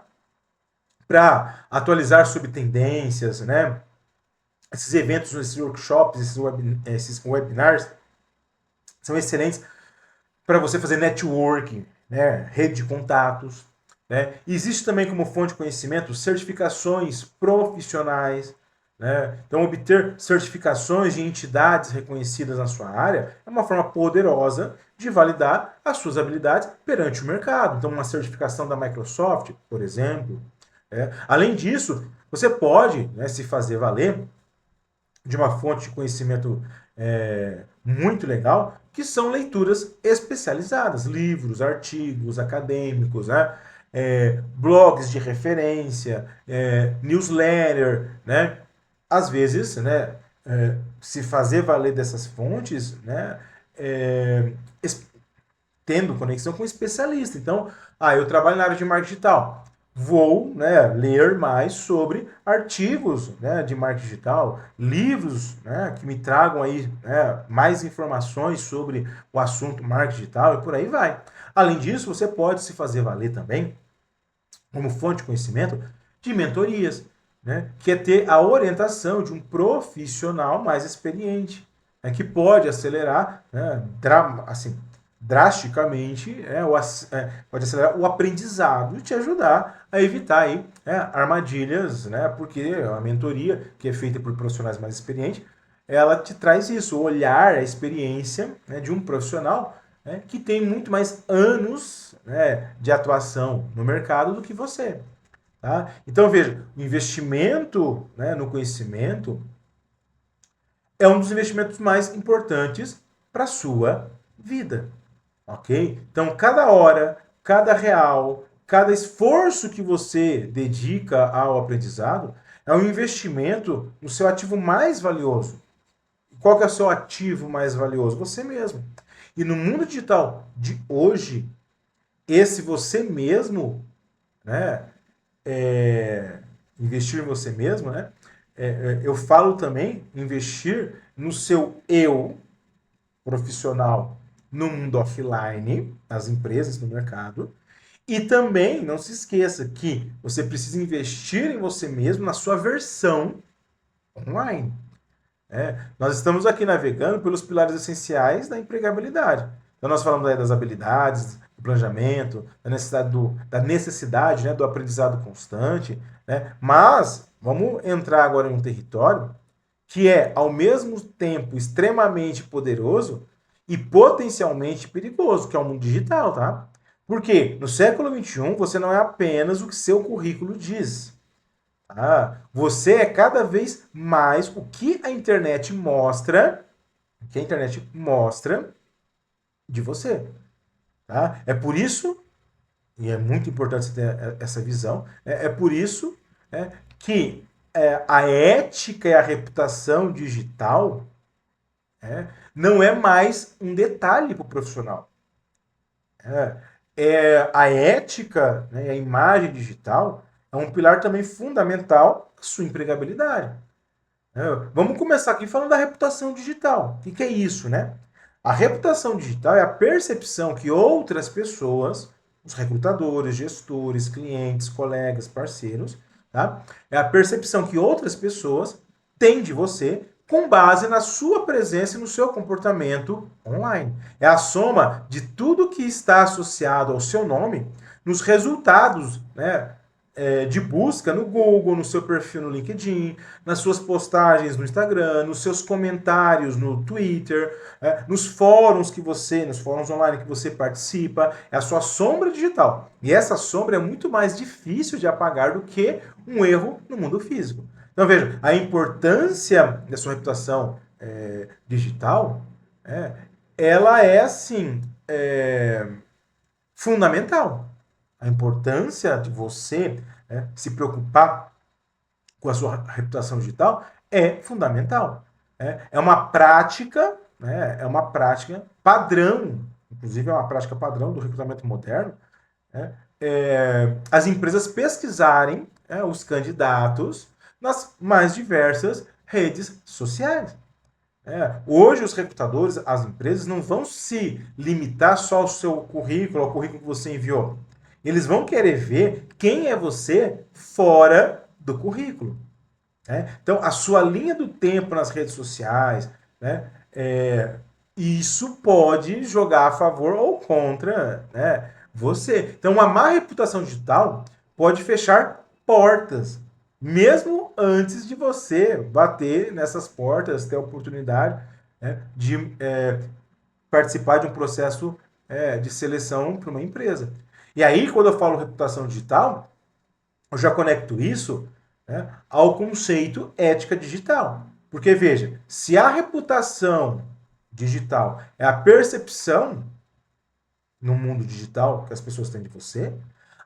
Para atualizar sobre tendências, Esses eventos, esses workshops, esses webinars são excelentes para você fazer networking, rede de contatos. Existe também como fonte de conhecimento certificações profissionais. Então, obter certificações de entidades reconhecidas na sua área é uma forma poderosa de validar as suas habilidades perante o mercado. Então, uma certificação da Microsoft, por exemplo. Além disso, você pode se fazer valer de uma fonte de conhecimento muito legal, que são leituras especializadas, livros, artigos acadêmicos, blogs de referência, newsletter, Às vezes, se fazer valer dessas fontes, tendo conexão com um especialista. Então, eu trabalho na área de marketing digital. Vou ler mais sobre artigos de marketing digital, livros que me tragam aí mais informações sobre o assunto marketing digital e por aí vai. Além disso, você pode se fazer valer também como fonte de conhecimento de mentorias, que é ter a orientação de um profissional mais experiente, que pode acelerar drasticamente, pode acelerar o aprendizado e te ajudar a evitar aí, armadilhas, porque a mentoria, que é feita por profissionais mais experientes, ela te traz isso, o olhar, a experiência de um profissional que tem muito mais anos de atuação no mercado do que você. Tá? Então, veja, o investimento no conhecimento é um dos investimentos mais importantes para a sua vida. Ok? Então, cada hora, cada real, cada esforço que você dedica ao aprendizado é um investimento no seu ativo mais valioso. Qual que é o seu ativo mais valioso? Você mesmo. E no mundo digital de hoje, esse você mesmo, investir em você mesmo, eu falo também investir no seu eu profissional no mundo offline, nas empresas, no mercado. E também, não se esqueça que você precisa investir em você mesmo, na sua versão online. Nós estamos aqui navegando pelos pilares essenciais da empregabilidade. Então, nós falamos aí das habilidades, do planejamento, da necessidade, né, do aprendizado constante, né? Mas vamos entrar agora em um território que é, ao mesmo tempo, extremamente poderoso e potencialmente perigoso, que é o mundo digital, tá? Porque no século XXI você não é apenas o que seu currículo diz. Você é cada vez mais o que a internet mostra, de você. Tá? É por isso, e é muito importante você ter essa visão, é por isso que a ética e a reputação digital não é mais um detalhe para o profissional. A ética, né, a imagem digital é um pilar também fundamental da sua empregabilidade. Vamos começar aqui falando da reputação digital. O que é isso, né? A reputação digital é a percepção que outras pessoas, os recrutadores, gestores, clientes, colegas, parceiros, tá? É a percepção que outras pessoas têm de você com base na sua presença e no seu comportamento online. É a soma de tudo que está associado ao seu nome nos resultados, né, de busca no Google, no seu perfil no LinkedIn, nas suas postagens no Instagram, nos seus comentários no Twitter, nos fóruns online que você participa, é a sua sombra digital. E essa sombra é muito mais difícil de apagar do que um erro no mundo físico. Então veja, a importância da sua reputação digital, ela é assim fundamental. A importância de você se preocupar com a sua reputação digital é fundamental. É uma prática, né, é uma prática padrão, inclusive é uma prática padrão do recrutamento moderno, as empresas pesquisarem os candidatos nas mais diversas redes sociais. Hoje os recrutadores, as empresas, não vão se limitar só ao seu currículo, ao currículo que você enviou. Eles vão querer ver quem é você fora do currículo. Então, a sua linha do tempo nas redes sociais, né, isso pode jogar a favor ou contra, né, você. Então, uma má reputação digital pode fechar portas, mesmo antes de você bater nessas portas, ter a oportunidade de participar de um processo de seleção para uma empresa. E aí, quando eu falo reputação digital, eu já conecto isso ao conceito ética digital. Porque, veja, se a reputação digital é a percepção no mundo digital que as pessoas têm de você,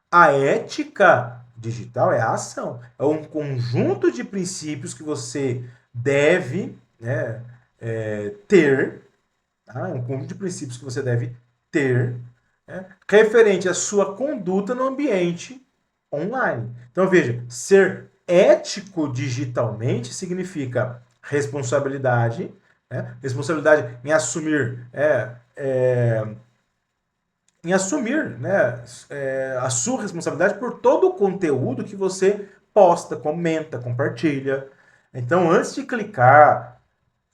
a ética digital é a ação. É um conjunto de princípios que você deve ter, tá? É um conjunto de princípios que você deve ter referente à sua conduta no ambiente online. Então, veja, ser ético digitalmente significa responsabilidade, responsabilidade em assumir a sua responsabilidade por todo o conteúdo que você posta, comenta, compartilha. Então, antes de clicar,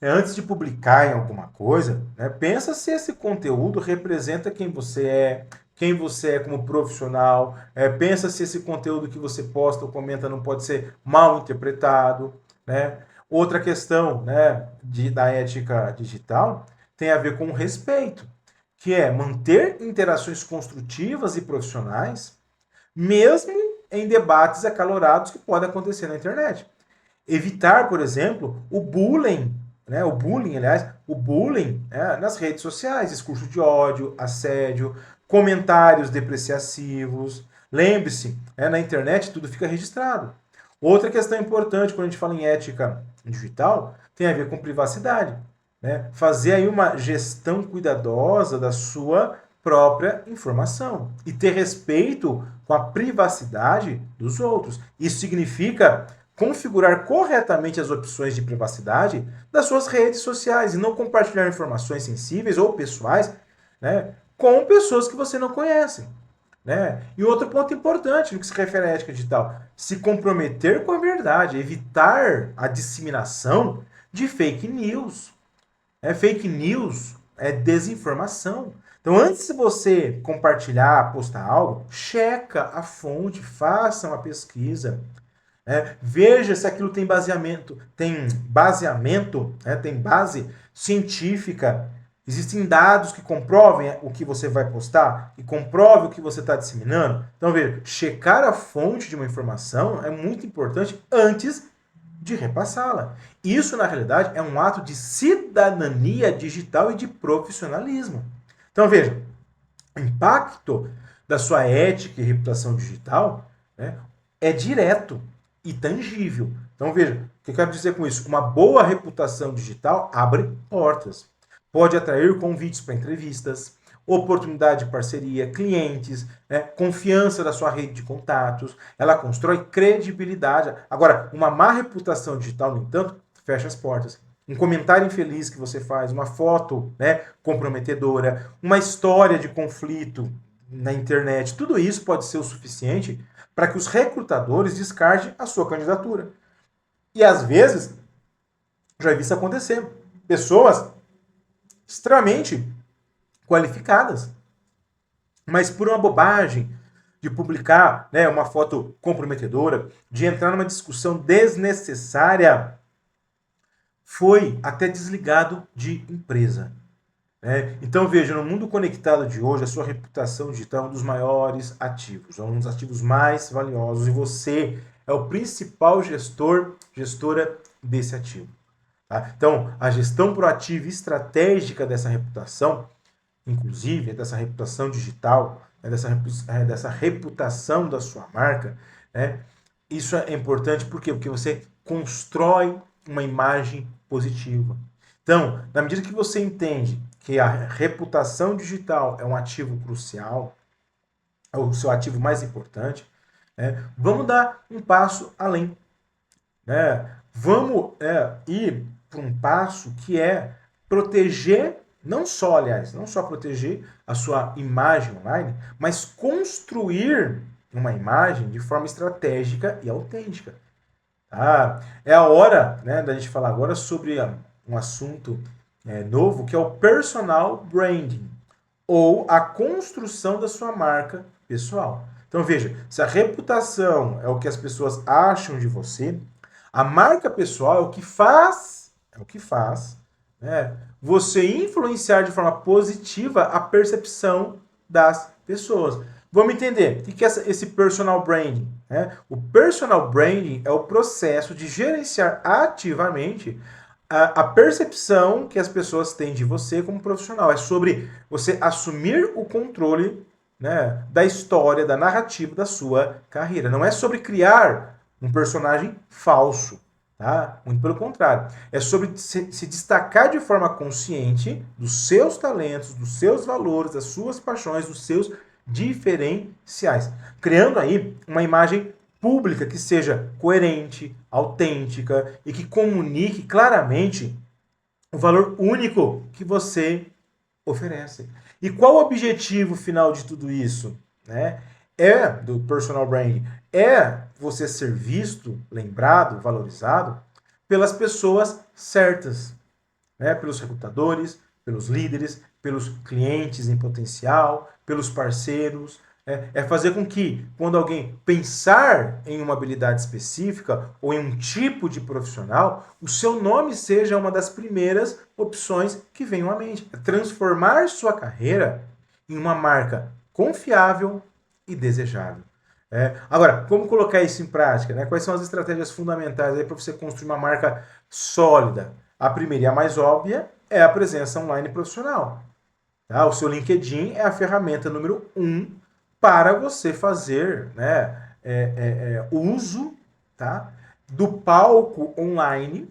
antes de publicar em alguma coisa, pensa se esse conteúdo representa quem você é como profissional, pensa se esse conteúdo que você posta ou comenta não pode ser mal interpretado. Outra questão da ética digital tem a ver com o respeito, que é manter interações construtivas e profissionais, mesmo em debates acalorados que podem acontecer na internet. Evitar, por exemplo, o bullying nas redes sociais, discurso de ódio, assédio, comentários depreciativos. Lembre-se, na internet tudo fica registrado. Outra questão importante quando a gente fala em ética digital tem a ver com privacidade. Fazer aí uma gestão cuidadosa da sua própria informação e ter respeito com a privacidade dos outros. Isso significa configurar corretamente as opções de privacidade das suas redes sociais e não compartilhar informações sensíveis ou pessoais com pessoas que você não conhece. né? E outro ponto importante no que se refere à ética digital, se comprometer com a verdade, evitar a disseminação de fake news. Fake news é desinformação. Então, antes de você compartilhar, postar algo, checa a fonte, faça uma pesquisa. Veja se aquilo tem base científica. Existem dados que comprovem o que você vai postar e comprovem o que você está disseminando. Então, veja, checar a fonte de uma informação é muito importante antes de repassá-la. Isso, na realidade, é um ato de cidadania digital e de profissionalismo. Então, veja, o impacto da sua ética e reputação digital, né, é direto e tangível. Então, veja, o que eu quero dizer com isso? Uma boa reputação digital abre portas. Pode atrair convites para entrevistas, oportunidade de parceria, clientes, né, confiança da sua rede de contatos. Ela constrói credibilidade. Agora, uma má reputação digital, no entanto, fecha as portas. Um comentário infeliz que você faz, uma foto, né, comprometedora, uma história de conflito na internet, tudo isso pode ser o suficiente para que os recrutadores descartem a sua candidatura. E às vezes, já vi isso acontecer. Pessoas extremamente qualificadas, mas por uma bobagem de publicar, né, uma foto comprometedora, de entrar numa discussão desnecessária, foi até desligado de empresa. Então veja, no mundo conectado de hoje, a sua reputação digital é um dos maiores ativos, é um dos ativos mais valiosos, e você é o principal gestora desse ativo. Tá? Então, a gestão proativa e estratégica dessa reputação, inclusive dessa reputação digital, né, dessa reputação da sua marca, né, isso é importante por quê? Porque você constrói uma imagem positiva. Então, na medida que você entende que a reputação digital é um ativo crucial, é o seu ativo mais importante, né, vamos dar um passo além. Né? Vamos ir para um passo que é proteger, não só proteger a sua imagem online, mas construir uma imagem de forma estratégica e autêntica. Tá? É a hora, né, da gente falar agora sobre um assunto novo, que é o personal branding, ou a construção da sua marca pessoal. Então veja, se a reputação é o que as pessoas acham de você, a marca pessoal é o que faz, né, você influenciar de forma positiva a percepção das pessoas. Vamos entender o que é esse personal branding? Né? O personal branding é o processo de gerenciar ativamente a percepção que as pessoas têm de você como profissional. É sobre você assumir o controle, né, da história, da narrativa da sua carreira. Não é sobre criar um personagem falso. Tá? Muito pelo contrário. É sobre se destacar de forma consciente dos seus talentos, dos seus valores, das suas paixões, dos seus diferenciais. Criando aí uma imagem pública que seja coerente, autêntica e que comunique claramente o valor único que você oferece. E qual o objetivo final de tudo isso? Né? Do personal branding é você ser visto, lembrado, valorizado pelas pessoas certas, né? Pelos recrutadores, pelos líderes, pelos clientes em potencial, pelos parceiros. É fazer com que, quando alguém pensar em uma habilidade específica ou em um tipo de profissional, o seu nome seja uma das primeiras opções que venham à mente. É transformar sua carreira em uma marca confiável e desejável. Agora, como colocar isso em prática? Né? Quais são as estratégias fundamentais para você construir uma marca sólida? A primeira e a mais óbvia é a presença online profissional. Tá? O seu LinkedIn é a ferramenta número 1 para você fazer, né, uso, tá, do palco online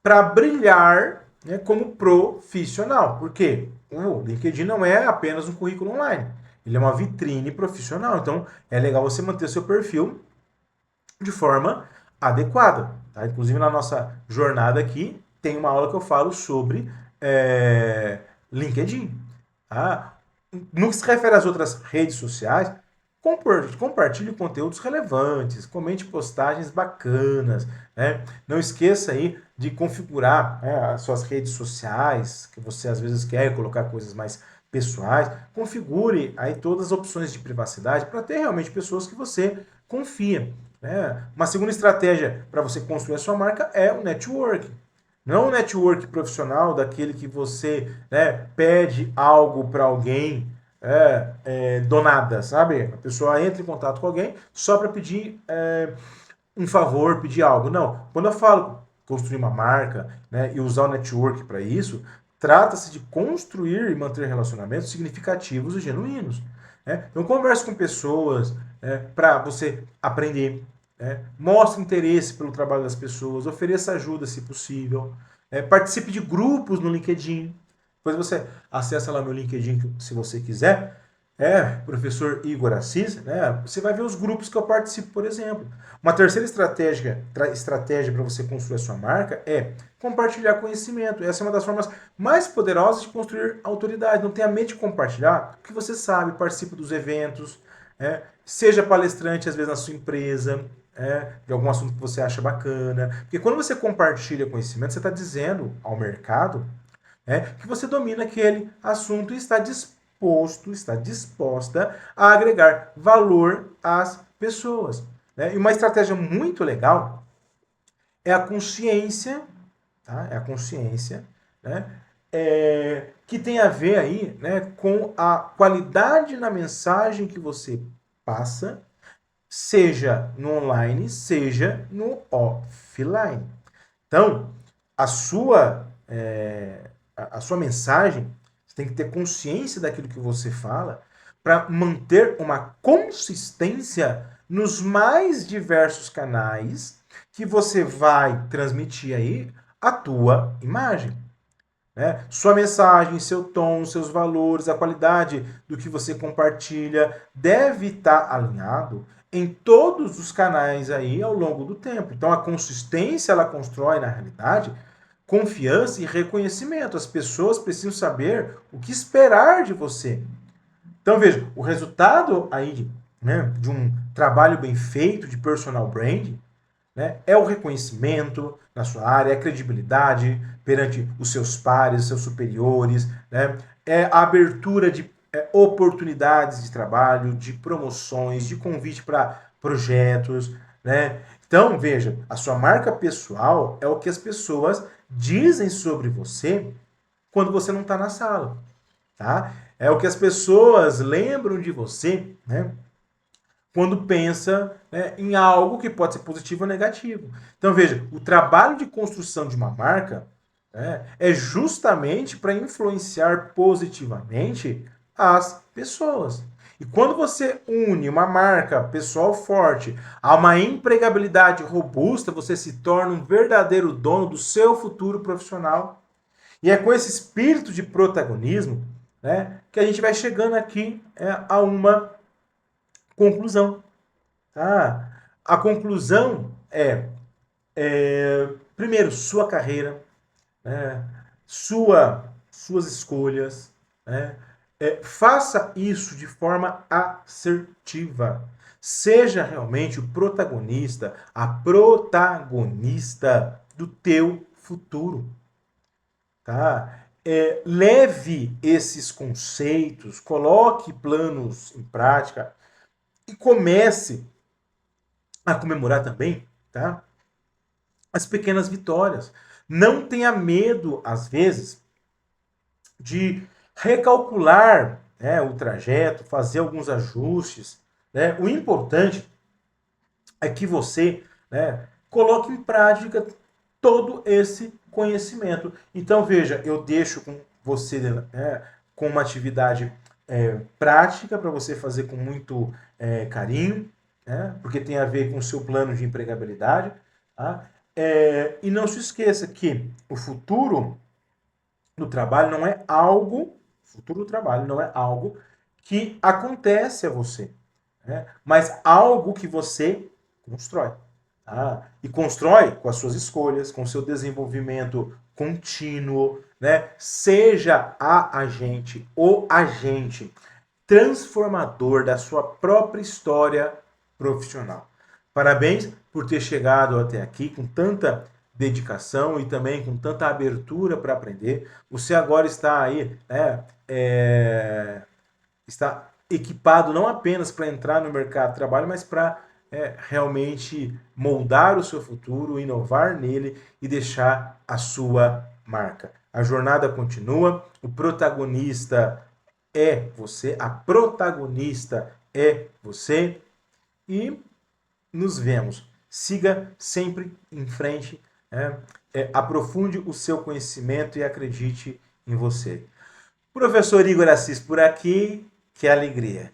para brilhar, né, como profissional. Por quê? O LinkedIn não é apenas um currículo online. Ele é uma vitrine profissional. Então, é legal você manter seu perfil de forma adequada. Tá? Inclusive, na nossa jornada aqui, tem uma aula que eu falo sobre LinkedIn. Tá? No que se refere às outras redes sociais, Compartilhe conteúdos relevantes, comente postagens bacanas, né? Não esqueça aí de configurar, né, as suas redes sociais, que você às vezes quer colocar coisas mais pessoais. Configure aí todas as opções de privacidade para ter realmente pessoas que você confia, né? Uma segunda estratégia para você construir a sua marca é o networking. Não o network profissional daquele que você, né, pede algo para alguém do nada, sabe? A pessoa entra em contato com alguém só para pedir um favor, pedir algo. Não. Quando eu falo construir uma marca, né, e usar o network para isso, trata-se de construir e manter relacionamentos significativos e genuínos. Né? Então, converse com pessoas para você aprender. Mostre interesse pelo trabalho das pessoas, ofereça ajuda se possível, participe de grupos no LinkedIn. Depois você acessa lá meu LinkedIn se você quiser. Professor Igor Assis, né? Você vai ver os grupos que eu participo, por exemplo. Uma terceira estratégia para você construir a sua marca é compartilhar conhecimento. Essa é uma das formas mais poderosas de construir autoridade. Não tenha medo de compartilhar o que você sabe, participe dos eventos, seja palestrante às vezes na sua empresa, de algum assunto que você acha bacana. Porque quando você compartilha conhecimento, você está dizendo ao mercado que você domina aquele assunto e está disposta a agregar valor às pessoas. Né? E uma estratégia muito legal é a consciência, tá? É a consciência, né? Que tem a ver aí, né, com a qualidade na mensagem que você passa, seja no online, seja no offline. Então, a sua, a sua mensagem, você tem que ter consciência daquilo que você fala para manter uma consistência nos mais diversos canais que você vai transmitir aí a tua imagem. Né? Sua mensagem, seu tom, seus valores, a qualidade do que você compartilha deve estar alinhado em todos os canais aí ao longo do tempo. Então a consistência ela constrói na realidade confiança e reconhecimento. As pessoas precisam saber o que esperar de você. Então veja, o resultado aí, né, de um trabalho bem feito de personal branding, né, é o reconhecimento na sua área, é a credibilidade perante os seus pares, os seus superiores, né, é a abertura de oportunidades de trabalho, de promoções, de convite para projetos, né? Então, veja, a sua marca pessoal é o que as pessoas dizem sobre você quando você não está na sala, tá? É o que as pessoas lembram de você, né? Quando pensa, né, em algo que pode ser positivo ou negativo. Então, veja, o trabalho de construção de uma marca, né, é justamente para influenciar positivamente as pessoas. E quando você une uma marca pessoal forte a uma empregabilidade robusta, você se torna um verdadeiro dono do seu futuro profissional. E é com esse espírito de protagonismo, né, que a gente vai chegando aqui a uma conclusão. Tá? A conclusão primeiro, sua carreira, né? Suas escolhas. Né? Faça isso de forma assertiva. Seja realmente o protagonista, a protagonista do teu futuro. Tá? Leve esses conceitos, coloque planos em prática e comece a comemorar também, tá? As pequenas vitórias. Não tenha medo, às vezes, de recalcular, né, o trajeto, fazer alguns ajustes. Né? O importante é que você, né, coloque em prática todo esse conhecimento. Então, veja, eu deixo com você, né, com uma atividade prática para você fazer com muito carinho, né, porque tem a ver com o seu plano de empregabilidade. Tá? E não se esqueça que o futuro do trabalho não é algo, que acontece a você, né, mas algo que você constrói. E constrói com as suas escolhas, com o seu desenvolvimento contínuo, né? Seja o agente. transformador da sua própria história profissional. Parabéns por ter chegado até aqui com tanta dedicação e também com tanta abertura para aprender. Você agora está aí, né, está equipado não apenas para entrar no mercado de trabalho, mas para realmente moldar o seu futuro, inovar nele e deixar a sua marca. A jornada continua, o protagonista é você, a protagonista é você e nos vemos. Siga sempre em frente, aprofunde o seu conhecimento e acredite em você. Professor Igor Assis por aqui, que alegria!